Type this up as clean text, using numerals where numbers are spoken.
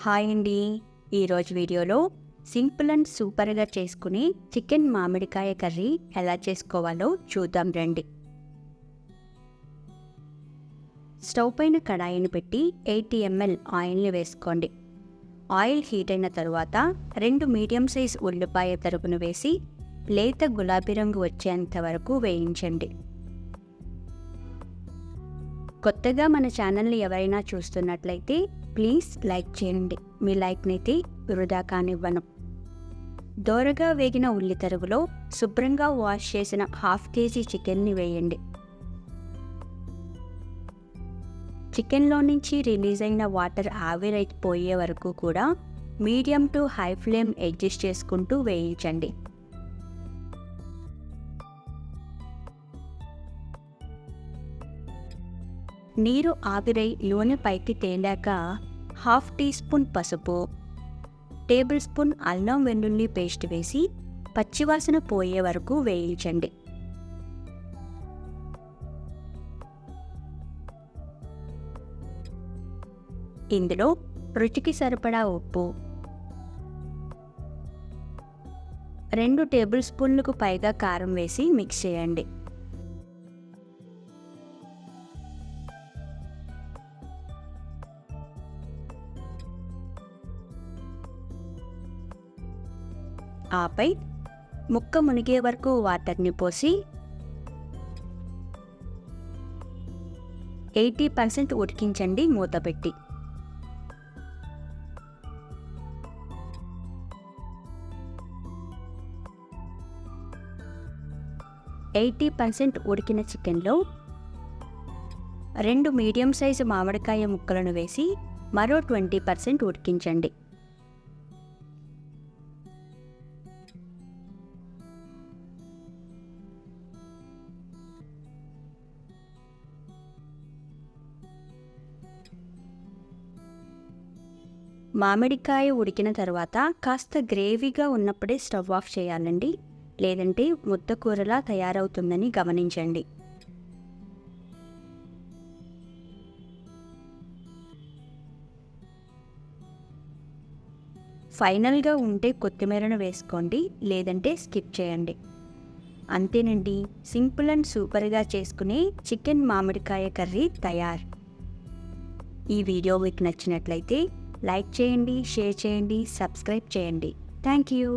Hi అండి. ఈరోజు వీడియోలో సింపుల్ అండ్ సూపర్గా చేసుకుని చికెన్ మామిడికాయ కర్రీ ఎలా చేసుకోవాలో చూద్దాం రండి. స్టవ్ పైన కడాయిని పెట్టి 80 ml ఆయిల్ని వేసుకోండి. ఆయిల్ హీట్ అయిన తరువాత 2 మీడియం సైజ్ ఉల్లిపాయ తరుగును వేసి లేత గులాబీ రంగు వచ్చేంత వరకు వేయించండి. కొత్తగా మన ఛానల్ని ఎవరైనా చూస్తున్నట్లయితే ప్లీజ్ లైక్ చేయండి. మీ లైక్నైతే వృధా కానివ్వను. దోరగా వేగిన ఉల్లి తరుగులో శుభ్రంగా వాష్ చేసిన 1/2 kg చికెన్ని వేయండి. చికెన్లో నుంచి రిలీజ్ అయిన వాటర్ ఆవిరైపోయే వరకు కూడా medium to high flame adjust చేసుకుంటూ వేయించండి. నీరు ఆవిరై నూనె పైకి తేలాక 1/2 టీ స్పూన్ పసుపు, టేబుల్ స్పూన్ అల్లం వెల్లుల్లి పేస్ట్ వేసి పచ్చివాసన పోయే వరకు వేయించండి. ఇందులో రుచికి సరిపడా ఉప్పు, 2 టేబుల్ స్పూన్లకు పైగా కారం వేసి మిక్స్ చేయండి. ఆపై ముక్క మునిగే వరకు వాటర్ని పోసి 80% ఉడికించండి మూత పెట్టి. ఉడికిన చికెన్లో 2 మీడియం సైజు మామిడికాయ ముక్కలను వేసి మరో 20% ఉడికించండి. మామిడికాయ ఉడికిన తర్వాత కాస్త గ్రేవీగా ఉన్నప్పుడే స్టవ్ ఆఫ్ చేయాలండి, లేదంటే ముద్ద కూరలా తయారవుతుందని గమనించండి. ఫైనల్గా ఉంటే కొత్తిమీరను వేసుకోండి, లేదంటే స్కిప్ చేయండి. అంతేనండి, సింపుల్ అండ్ సూపర్గా చేసుకునే చికెన్ మామిడికాయ కర్రీ తయారు. ఈ వీడియో మీకు నచ్చినట్లయితే లైక్ చేయండి, షేర్ చేయండి, సబ్స్క్రైబ్ చేయండి. Thank you.